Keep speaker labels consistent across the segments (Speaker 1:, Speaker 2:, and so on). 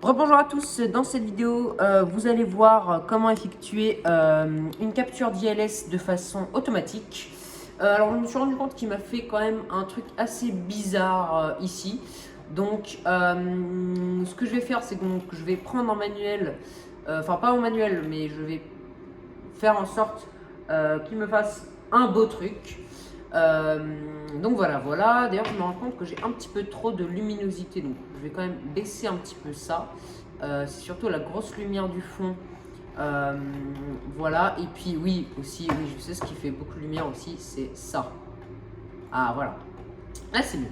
Speaker 1: Rebonjour à tous, dans cette vidéo vous allez voir comment effectuer une capture d'ILS de façon automatique. Alors je me suis rendu compte qu'il m'a fait quand même un truc assez bizarre ici. Donc ce que je vais faire, c'est que je vais prendre en manuel, enfin pas en manuel, mais je vais faire en sorte qu'il me fasse un beau truc. Donc voilà. D'ailleurs, je me rends compte que j'ai un petit peu trop de luminosité, donc je vais quand même baisser un petit peu ça. C'est surtout la grosse lumière du fond. Voilà, et puis oui, aussi, oui, je sais ce qui fait beaucoup de lumière aussi, c'est ça. Ah, voilà. Là, c'est mieux.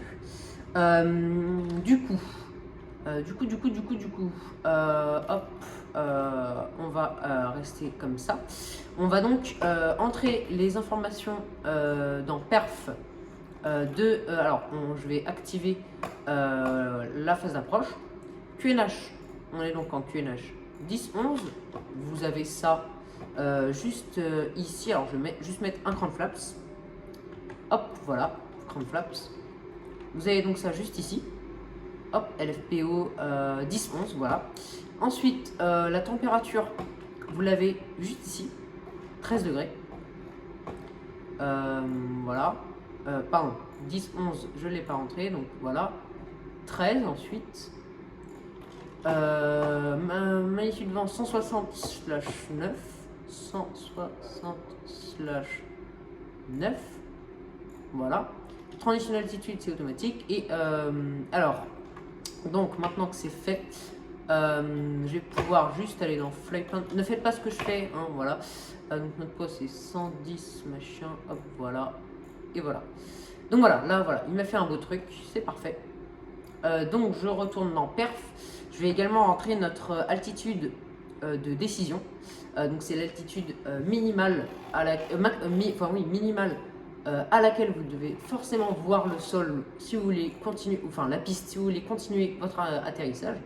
Speaker 1: Hop, on va rester comme ça. On va donc entrer les informations dans perf je vais activer la phase d'approche. QNH, on est donc en QNH 10-11. Vous avez ça juste ici. Alors je vais juste mettre un cran de flaps. Hop, voilà, cran de flaps. Vous avez donc ça juste ici. Hop, LFPO 10-11, voilà. Ensuite, la température, vous l'avez juste ici, 13 degrés. Voilà. Pardon, 10-11, je ne l'ai pas rentré, donc voilà. 13 ensuite. Magnitude vent 160/9. 160/9. Voilà. Transition altitude, c'est automatique. Et alors, donc maintenant que c'est fait, je vais pouvoir juste aller dans Flyplan. Ne faites pas ce que je fais, hein, voilà. Donc notre poids c'est 110 machin, hop, voilà. Et voilà. Donc voilà, il m'a fait un beau truc, c'est parfait. Donc je retourne dans perf. Je vais également rentrer notre altitude de décision. Donc c'est l'altitude minimale à minimale à laquelle vous devez forcément voir le sol si vous voulez continuer, enfin la piste si vous voulez continuer votre atterrissage.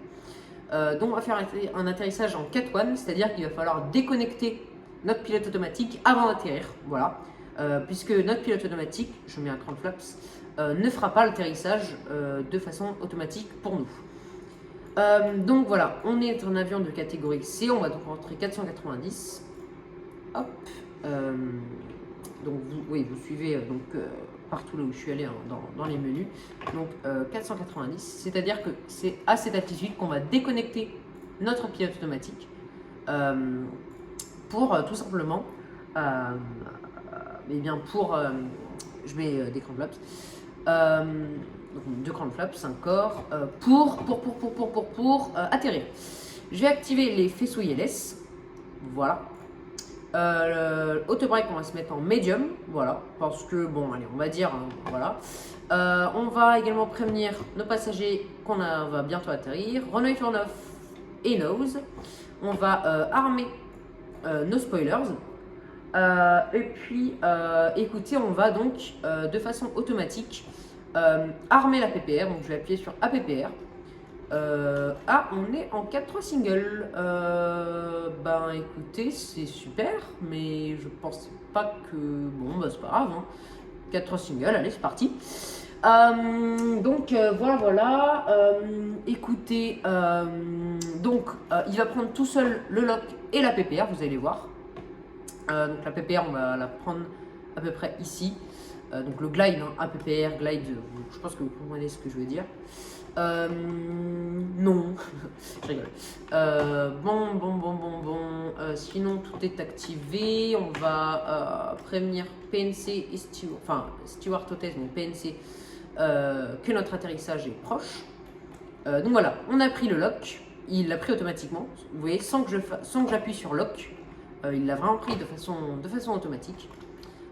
Speaker 1: Donc on va faire un atterrissage en Cat 1, c'est-à-dire qu'il va falloir déconnecter notre pilote automatique avant d'atterrir, voilà. Puisque notre pilote automatique, je mets un cran de flaps, ne fera pas l'atterrissage de façon automatique pour nous. Donc voilà, on est en avion de catégorie C, on va donc rentrer 490. Hop. Donc vous suivez partout là où je suis allé hein, dans les menus. Donc 490, c'est-à-dire que c'est à cette altitude qu'on va déconnecter notre pilote automatique pour tout simplement, je mets des crans de flaps. Donc 2 crans de flaps, 5 corps, pour atterrir. Je vais activer les faisceaux ILS, voilà. Auto-break, on va se mettre en medium, voilà, parce que bon, allez, on va dire, hein, voilà. On va également prévenir nos passagers qu'on va bientôt atterrir. Runway turn off et nose. On va armer nos spoilers. Et puis, écoutez, on va donc de façon automatique armer la PPR. Donc, je vais appuyer sur APPR. On est en 4-3 single. Écoutez, c'est super, mais je pense pas que. Bon, c'est pas grave. Hein. 4-3 single, allez, c'est parti. Voilà. Écoutez, il va prendre tout seul le lock et la PPR, vous allez voir. Donc la PPR, on va la prendre à peu près ici. Donc le glide, hein, APPR, glide, je pense que vous comprenez ce que je veux dire. Non, je rigole. Sinon, tout est activé. On va prévenir PNC et Steward Hotels, donc PNC, que notre atterrissage est proche. Donc voilà, on a pris le lock. Il l'a pris automatiquement. Vous voyez, sans que j'appuie sur lock. Il l'a vraiment pris de façon automatique.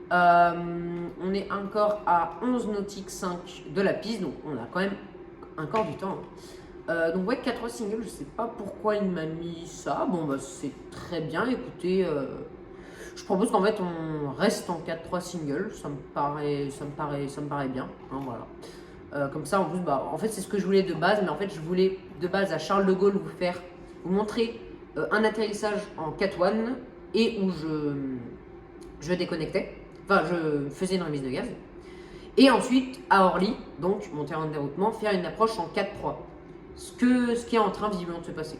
Speaker 1: On est encore à 11 nautiques 5 de la piste, donc on a quand même encore du temps. Donc ouais, 4 singles, je sais pas pourquoi il m'a mis ça. Bon c'est très bien, écoutez, je propose qu'en fait on reste en 4-3 singles, ça me paraît bien, hein, voilà. Comme ça en plus, en fait c'est ce que je voulais de base, mais en fait je voulais de base à Charles de Gaulle vous montrer un atterrissage en Cat 1 et où je déconnectais, enfin je faisais une remise de gaz. Et ensuite, à Orly, donc monter en déroutement, faire une approche en 4-3. ce qui est en train visiblement de se passer.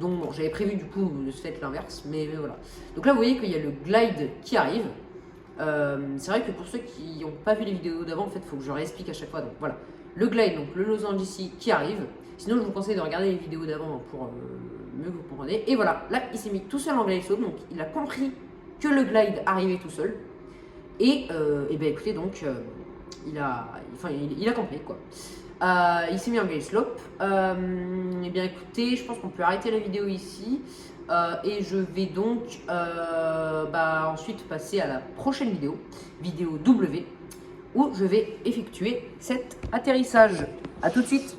Speaker 1: Donc bon, j'avais prévu du coup de se faire l'inverse, mais voilà. Donc là vous voyez qu'il y a le glide qui arrive. C'est vrai que pour ceux qui n'ont pas vu les vidéos d'avant, en fait il faut que je leur explique à chaque fois. Donc voilà, le glide, donc le losange ici qui arrive. Sinon je vous conseille de regarder les vidéos d'avant pour mieux vous comprendre. Et voilà, là il s'est mis tout seul en glide slope, donc il a compris que le glide arrivait tout seul. Et ben écoutez, donc il a compris quoi. Il s'est mis en glide slope. Et bien écoutez, je pense qu'on peut arrêter la vidéo ici. Et je vais donc ensuite passer à la prochaine vidéo, vidéo W, où je vais effectuer cet atterrissage. A tout de suite.